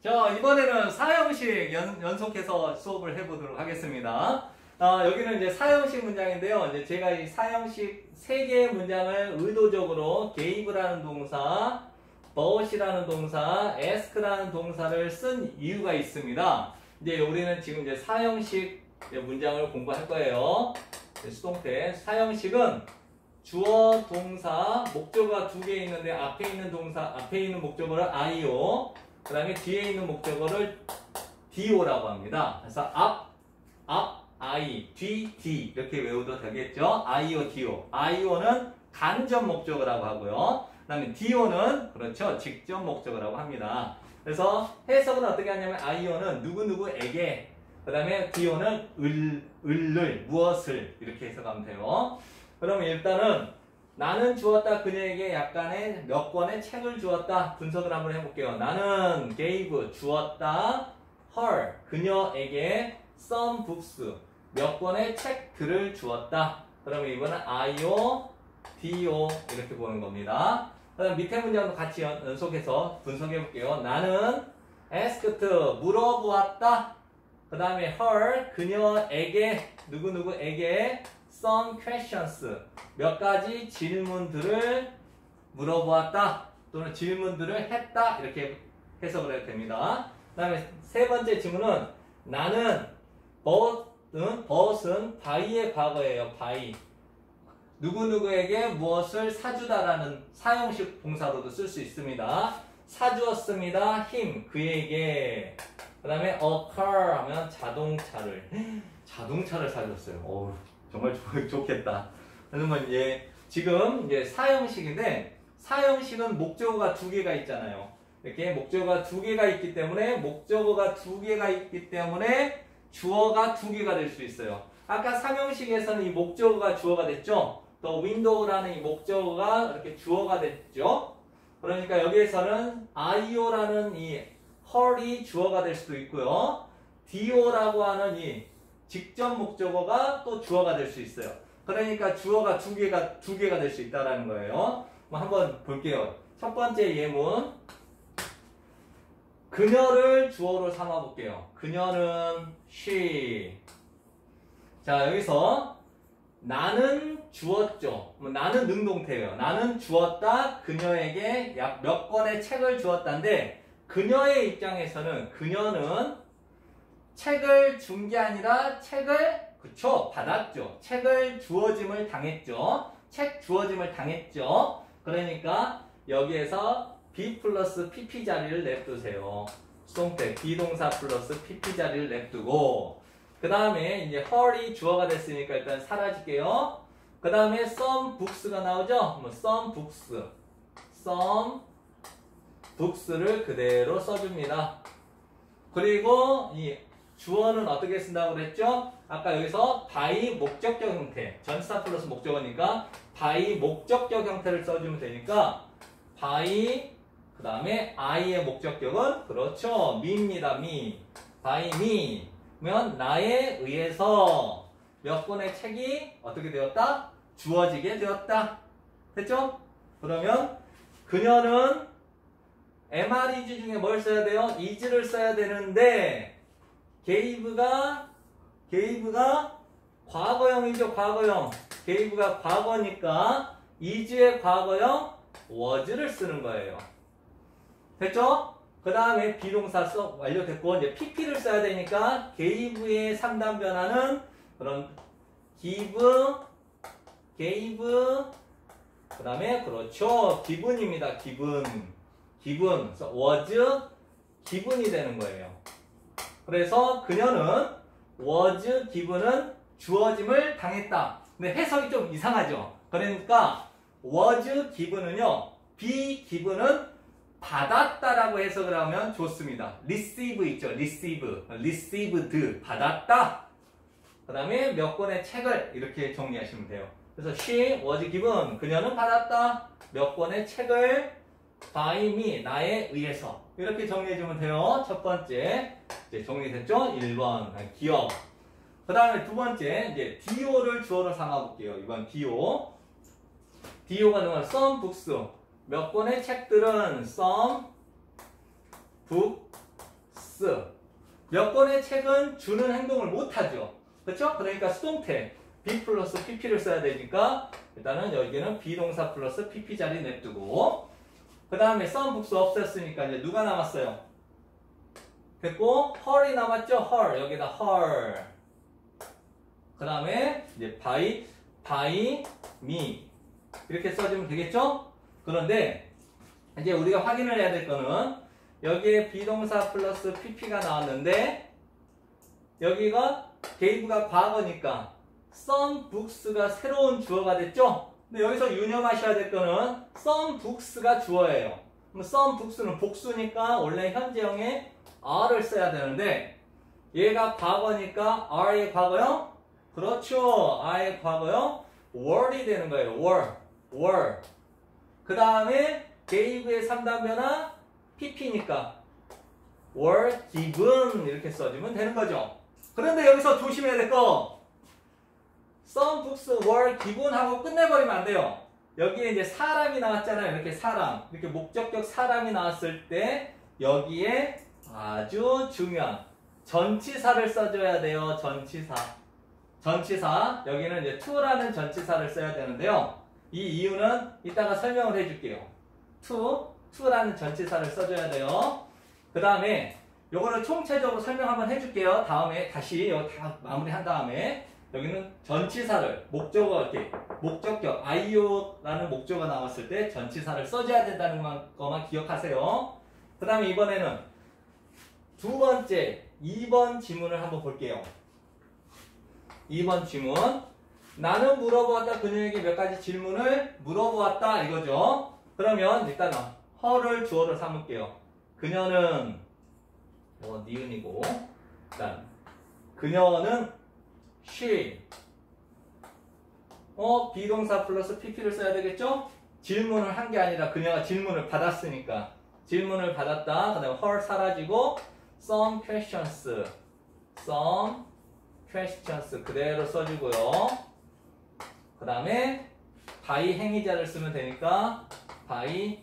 자, 이번에는 사형식 연속해서 수업을 해보도록 하겠습니다. 여기는 이제 사형식 문장인데요. 이제 제가 이 사형식 3개의 문장을 의도적으로 gave라는 동사, bought이라는 동사, ask라는 동사를 쓴 이유가 있습니다. 이제 우리는 지금 이제 사형식 문장을 공부할 거예요. 수동태. 사형식은 주어, 동사, 목적어가 2개 있는데 앞에 있는 동사, 앞에 있는 목적어를 IO, 그 다음에 뒤에 있는 목적어를 DO라고 합니다. 그래서 I, 뒤, D 이렇게 외워도 되겠죠? IO, DO. IO는 간접 목적어라고 하고요. 그 다음에 DO는 그렇죠, 직접 목적어라고 합니다. 그래서 해석은 어떻게 하냐면 IO는 누구누구에게, 그 다음에 DO는 을을, 무엇을 이렇게 해석하면 돼요. 그러면 일단은 나는 주었다 그녀에게 약간의 몇 권의 책을 주었다. 분석을 한번 해볼게요. 나는 gave 주었다 her 그녀에게 some books 몇 권의 책들을 주었다. 그러면 이번엔 IO, DO 이렇게 보는 겁니다. 그다음 밑에 문장도 같이 연속해서 분석해 볼게요. 나는 asked 물어보았다. 그 다음에 her 그녀에게 누구누구에게 some questions 몇 가지 질문들을 물어보았다 또는 질문들을 했다 이렇게 해석을 해도 됩니다. 그 다음에 세 번째 질문은 나는 bought은 buy의 과거예요. buy 누구누구에게 무엇을 사주다라는 사용식 동사로도 쓸 수 있습니다. 사주었습니다. him 그에게. 그 다음에 a car 하면 자동차를 사줬어요. 정말 좋겠다. 그러면 지금 이제 사형식인데 사형식은 목적어가 2개가 있잖아요. 이렇게 목적어가 2개가 있기 때문에 주어가 2개가 될 수 있어요. 아까 삼형식에서는 이 목적어가 주어가 됐죠. 또 window라는 이 목적어가 이렇게 주어가 됐죠. 그러니까 여기에서는 IO라는 이 her이 주어가 될 수도 있고요. DO라고 하는 이 직접 목적어가 또 주어가 될 수 있어요. 그러니까 주어가 2개가 될 수 있다라는 거예요. 한번 볼게요. 첫 번째 예문. 그녀를 주어로 삼아 볼게요. 그녀는 she. 자, 여기서 나는 주었죠. 나는 능동태예요. 나는 주었다. 그녀에게 약 몇 권의 책을 주었다인데 그녀의 입장에서는 그녀는 책을 준 게 아니라 받았죠. 책을 주어짐을 당했죠. 책 주어짐을 당했죠. 그러니까 여기에서 be 플러스 pp 자리를 냅두세요. 수동태 비동사 플러스 pp 자리를 냅두고 그 다음에 이제 her이 주어가 됐으니까 일단 사라질게요. 그 다음에 some books가 나오죠. some books를 그대로 써줍니다. 그리고 이 주어는 어떻게 쓴다고 그랬죠? 아까 여기서 by 목적격 형태, 전치사 플러스 목적어니까 by 목적격 형태를 써주면 되니까 by 그 다음에 I의 목적격은 그렇죠, me입니다. by me 면 나에 의해서 몇 권의 책이 어떻게 되었다? 주어지게 되었다. 됐죠? 그러면 그녀는 MREG 중에 뭘 써야 돼요? is를 써야 되는데 gave가 과거형이죠. 과거형. gave가 과거니까 is의 과거형 was를 쓰는 거예요. 됐죠? 그 다음에 비동사 완료됐고 이제 pp를 써야 되니까 gave의 3단 변화는 그런 gave 그 다음에 그렇죠, given입니다. given 그래서 was given이 되는 거예요. 그래서 그녀는 was given은 주어짐을 당했다. 근데 해석이 좀 이상하죠. 그러니까 was given은요, be given은 받았다라고 해석을 하면 좋습니다. receive 있죠. received 받았다. 그 다음에 몇 권의 책을 이렇게 정리하시면 돼요. 그래서 she was given 그녀는 받았다. 몇 권의 책을 by me 나에 의해서 이렇게 정리해주면 돼요. 첫 번째 이제 정리됐죠? 1번 기억. 그 다음에 두 번째 이제 DO를 주어로 삼아 볼게요. 이번 DO가 누가 some books 몇 권의 책들은 some book books. 몇 권의 책은 주는 행동을 못하죠. 그렇죠? 그러니까 수동태 be 플러스 pp를 써야 되니까 일단은 여기는 비동사 플러스 pp 자리 냅두고 그 다음에 some books 없앴으니까 이제 누가 남았어요? 됐고 her이 남았죠? her 여기다 her 그 다음에 이제 by me 이렇게 써주면 되겠죠? 그런데 이제 우리가 확인을 해야 될 거는 여기에 비동사 플러스 pp가 나왔는데 여기가 gave가 과거니까 some books가 새로운 주어가 됐죠? 근데 여기서 유념하셔야 될 거는 some books가 주어예요. 그럼 some books는 복수니까 원래 현재형에 are를 써야 되는데 얘가 과거니까 are의 과거형? 그렇죠. are의 과거형 were이 되는 거예요. were. 그 다음에 gave의 3단 변화 pp니까 were given 이렇게 써주면 되는 거죠. 그런데 여기서 조심해야 될 거 some books were given 하고 끝내버리면 안 돼요. 여기에 이제 사람이 나왔잖아요. 이렇게 사람 이렇게 목적격 사람이 나왔을 때 여기에 아주 중요한 전치사를 써줘야 돼요. 전치사 여기는 이제 to라는 전치사를 써야 되는데요. 이 이유는 이따가 설명을 해줄게요. to라는 전치사를 써줘야 돼요. 그 다음에 요거는 총체적으로 설명 한번 해줄게요. 다음에 다시 이거 다 마무리한 다음에 여기는 전치사를 목적격 IO라는 목적어가 나왔을 때 전치사를 써줘야 된다는 것만 기억하세요. 그 다음에 이번에는 두 번째 2번 지문을 한번 볼게요. 2번 지문 나는 물어보았다. 그녀에게 몇 가지 질문을 물어보았다 이거죠. 그러면 일단은 her를 주어로 삼을게요. 그녀는 니은이고 일단 그녀는 she 비동사 플러스 pp를 써야 되겠죠? 질문을 한 게 아니라 그녀가 질문을 받았으니까 질문을 받았다. 그 다음에 her 사라지고 some questions 그대로 써주고요. 그 다음에 by 행위자를 쓰면 되니까 by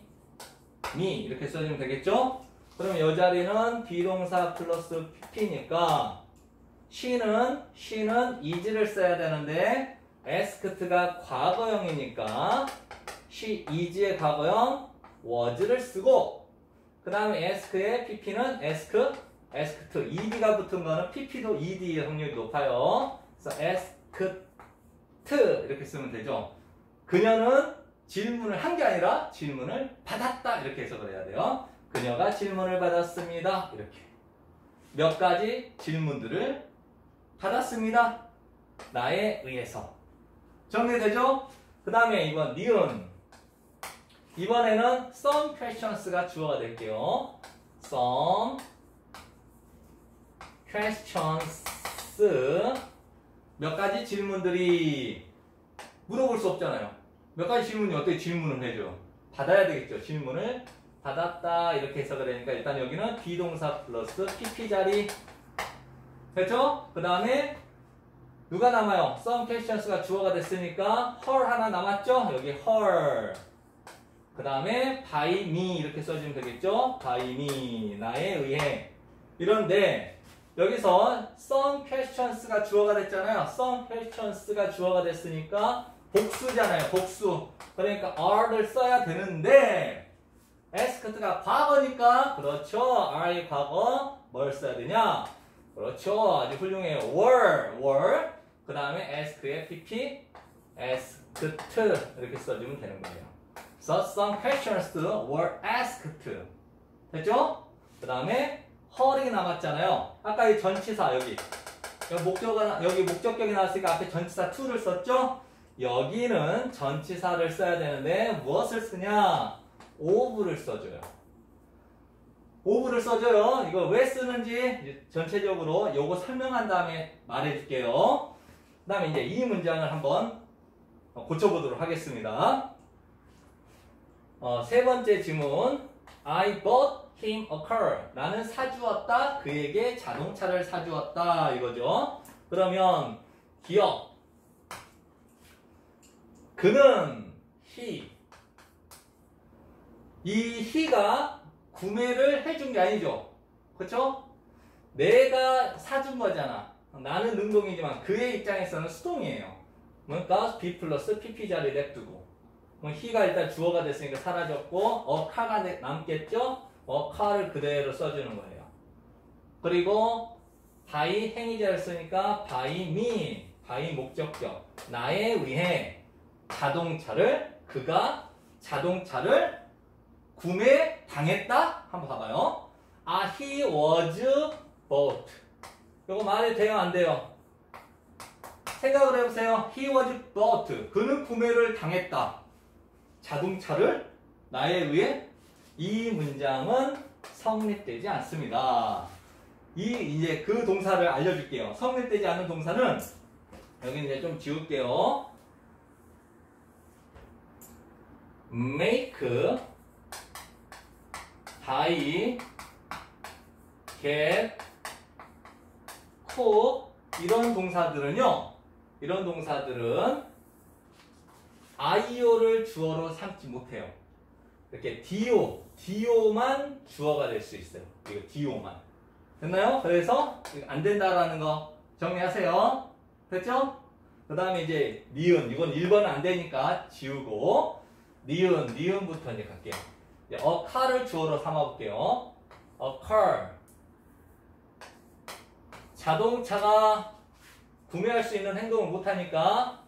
me 이렇게 써주면 되겠죠? 그럼 이 자리는 비동사 플러스 pp니까 she는 is를 써야 되는데 asked가 과거형이니까 she is의 과거형 was를 쓰고 그 다음에 ask의 pp는 asked ed가 붙은 거는 pp도 ed의 확률이 높아요. 그래서 asked 이렇게 쓰면 되죠. 그녀는 질문을 한 게 아니라 질문을 받았다 이렇게 해석을 해야 돼요. 그녀가 질문을 받았습니다. 이렇게 몇 가지 질문들을 받았습니다. 나에 의해서 정리되죠? 그 다음에 이번 니은 이번에는 some questions가 주어가 될게요. some questions 몇 가지 질문들이 물어볼 수 없잖아요. 몇 가지 질문이 어떻게 질문을 해줘? 받아야 되겠죠. 질문을 받았다 이렇게 해석을 되니까 일단 여기는 비동사 플러스 pp 자리 됐죠? 그 다음에 누가 남아요? some questions가 주어가 됐으니까 her 하나 남았죠? 여기 her 그 다음에 by me 이렇게 써주면 되겠죠? by me 나에 의해 이런데 여기서 some questions가 주어가 됐잖아요. some questions가 주어가 됐으니까 복수잖아요. 복수 그러니까 are를 써야 되는데 asked가 과거니까 그렇죠. are의 과거 뭘 써야 되냐? 그렇죠. 아주 훌륭해요. were 그 다음에 ask의 pp asked 이렇게 써주면 되는 거예요. So some questions were asked 됐죠? 그 다음에 her이 남았잖아요. 아까 이 전치사 여기 목적격이 나왔으니까 앞에 전치사 to를 썼죠? 여기는 전치사를 써야 되는데 무엇을 쓰냐? of를 써줘요. of를 써줘요. 이거 왜 쓰는지 전체적으로 요거 설명한 다음에 말해줄게요. 그 다음에 이제 이 문장을 한번 고쳐보도록 하겠습니다. 세 번째 지문 I bought him a car. 나는 사주었다. 그에게 자동차를 사주었다. 이거죠. 그러면 기억 그는 he 이 he가 구매를 해준 게 아니죠. 그렇죠? 내가 사준 거잖아. 나는 능동이지만 그의 입장에서는 수동이에요. 그러니까 be 플러스 pp 자리 냅두고. he가 일단 주어가 됐으니까 사라졌고 car가 남겠죠? car를 그대로 써주는 거예요. 그리고 by 행위자를 쓰니까 by me, by 목적격. 나에 의해 그가 자동차를 구매당했다? 한번 봐봐요. he was bought. 이거 말이 돼요? 안 돼요? 생각을 해보세요. He was bought. 그는 구매를 당했다. 자동차를 나에 의해. 이 문장은 성립되지 않습니다. 이제 그 동사를 알려줄게요. 성립되지 않는 동사는 여기 이제 좀 지울게요. make, buy, get, cook 이런 동사들은 IO를 주어로 삼지 못해요. 이렇게 DO만 주어가 될 수 있어요. 이거 DO만. 됐나요? 그래서 안 된다라는 거 정리하세요. 됐죠? 그 다음에 이제 니은. 이건 1번은 안 되니까 지우고 니은부터 이제 갈게요. 이제 car를 주어로 삼아볼게요. a car. 자동차가 구매할 수 있는 행동을 못하니까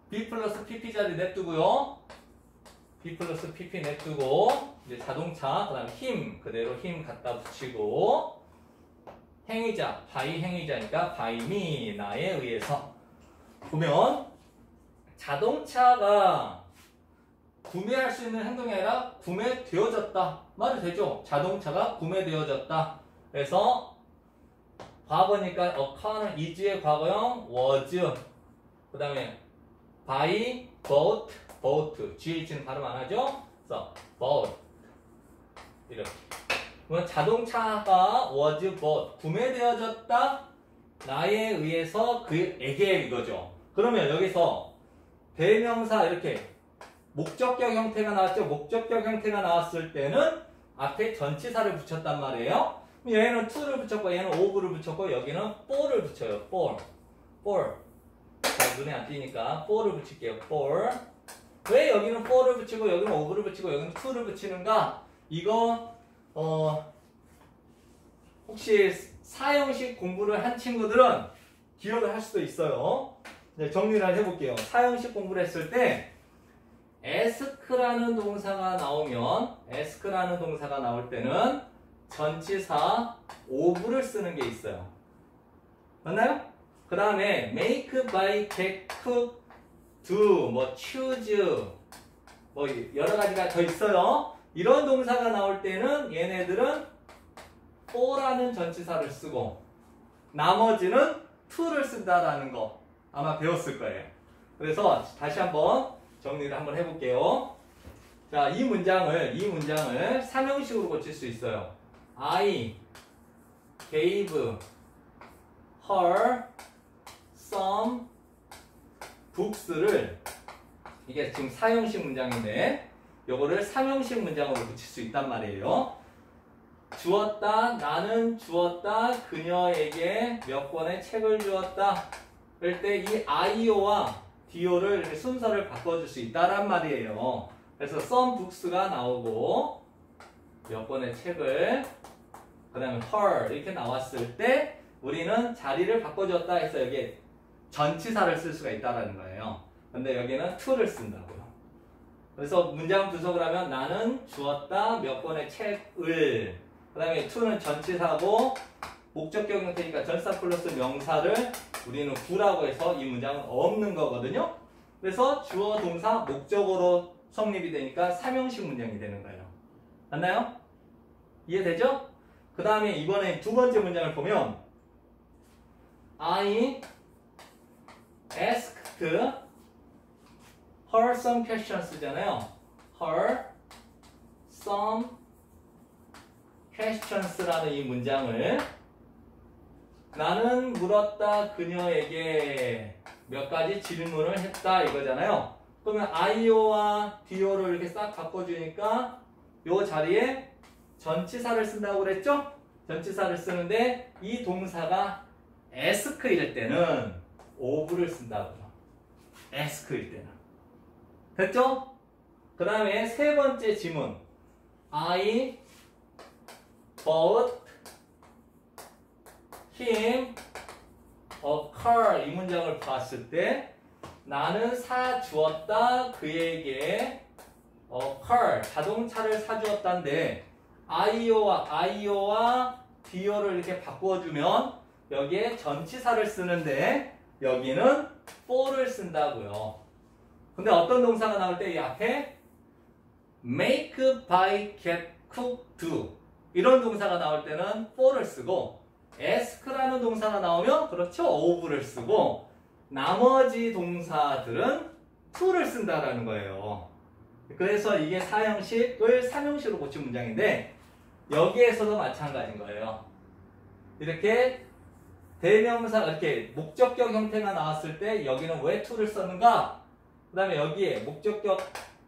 B 플러스 PP 자리 냅두고요. B 플러스 PP 냅두고 이제 자동차 그 다음에 힘 그대로 힘 갖다 붙이고 행위자 by 행위자니까 by me 나에 의해서 보면 자동차가 구매할 수 있는 행동이 아니라 구매되어졌다. 말이 되죠? 자동차가 구매되어졌다. 그래서 과거니까 car는 is의 과거형 was 그 다음에 by, bought, GH는 발음 안 하죠? 그래서 bought 이렇게 그러면 자동차가 was bought 구매되어졌다 나에 의해서 그에게 이거죠. 그러면 여기서 대명사 이렇게 목적격 형태가 나왔죠? 목적격 형태가 나왔을 때는 앞에 전치사를 붙였단 말이에요. 얘는 to를 붙였고 얘는 of를 붙였고 여기는 for를 붙여요. for. 자, 눈에 안 띄니까 for를 붙일게요. for. 왜 여기는 for를 붙이고 여기는 of를 붙이고 여기는 to를 붙이는가? 이거 혹시 사형식 공부를 한 친구들은 기억을 할 수도 있어요. 네, 정리를 해볼게요. 사형식 공부를 했을 때 ask라는 동사가 나올 때는 전치사 of를 쓰는 게 있어요. 맞나요? 그 다음에 make, buy, get, cook, do, choose 여러 가지가 더 있어요. 이런 동사가 나올 때는 얘네들은 for라는 전치사를 쓰고 나머지는 to를 쓴다라는 거 아마 배웠을 거예요. 그래서 다시 한번 정리를 한번 해볼게요. 자, 이 문장을 삼형식으로 고칠 수 있어요. I gave her some books를 이게 지금 사형식 문장인데 요거를 삼형식 문장으로 고칠 수 있단 말이에요. 주었다, 나는 주었다, 그녀에게 몇 권의 책을 주었다. 그럴 때 이 IO와 DO를 이렇게 순서를 바꿔줄 수 있다란 말이에요. 그래서 some books가 나오고 몇 권의 책을 그 다음에 her 이렇게 나왔을 때 우리는 자리를 바꿔줬다 해서 여기에 전치사를 쓸 수가 있다는 거예요. 근데 여기는 to를 쓴다고요. 그래서 문장 분석을 하면 나는 주었다 몇 권의 책을 그 다음에 to는 전치사고 목적격 형태니까 전치사 플러스 명사를 우리는 구라고 해서 이 문장은 없는 거거든요. 그래서 주어 동사 목적어로 성립이 되니까 삼형식 문장이 되는 거예요. 맞나요? 이해되죠? 그 다음에 이번에 두 번째 문장을 보면 I asked her some questions잖아요. her some questions라는 이 문장을 나는 물었다 그녀에게 몇 가지 질문을 했다 이거잖아요. 그러면 IO와 DO를 이렇게 싹 바꿔주니까 요 자리에 전치사를 쓴다고 그랬죠? 전치사를 쓰는데 이 동사가 ask일 때는 of를 쓴다고요. ask일 때는. 됐죠? 그 다음에 세 번째 지문. I bought him a car. 이 문장을 봤을 때 나는 사주었다 그에게 car 자동차를 사주었다인데 IO와 DO를 이렇게 바꿔주면 여기에 전치사를 쓰는데 여기는 for를 쓴다고요. 근데 어떤 동사가 나올 때 이 앞에 make, buy, get, cook, do 이런 동사가 나올 때는 for를 쓰고 ask라는 동사가 나오면 그렇죠 of를 쓰고 나머지 동사들은 to를 쓴다라는 거예요. 그래서 이게 4형식을 3형식으로 고친 문장인데 여기에서도 마찬가지인 거예요. 이렇게 대명사 이렇게 목적격 형태가 나왔을 때 여기는 왜 to를 썼는가? 그 다음에 여기에 목적격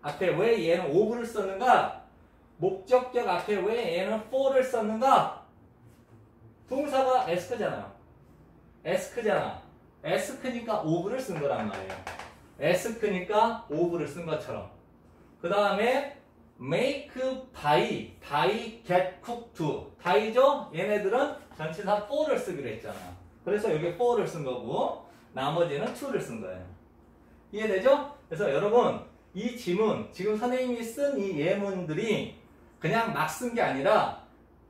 앞에 왜 얘는 of를 썼는가? 목적격 앞에 왜 얘는 for를 썼는가? 동사가 ask잖아요. ask니까 of를 쓴 거란 말이에요. ask니까 of를 쓴 것처럼. 그 다음에 make, buy, get, cook, do. buy죠? 얘네들은 전치사 for를 쓰기로 했잖아요. 그래서 여기 for를 쓴 거고 나머지는 to를 쓴 거예요. 이해되죠? 그래서 여러분 이 지문, 지금 선생님이 쓴 이 예문들이 그냥 막 쓴 게 아니라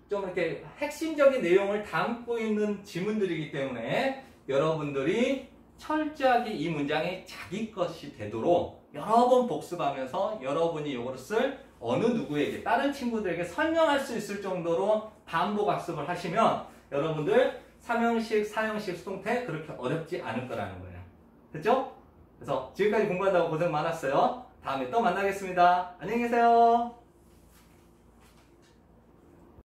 좀 이렇게 핵심적인 내용을 담고 있는 지문들이기 때문에 여러분들이 철저하게 이 문장이 자기 것이 되도록 여러 번 복습하면서 여러분이 이것을 어느 누구에게 다른 친구들에게 설명할 수 있을 정도로 반복 학습을 하시면 여러분들 3형식, 4형식 수동태 그렇게 어렵지 않을 거라는 거예요. 됐죠? 그래서 지금까지 공부한다고 고생 많았어요. 다음에 또 만나겠습니다. 안녕히 계세요.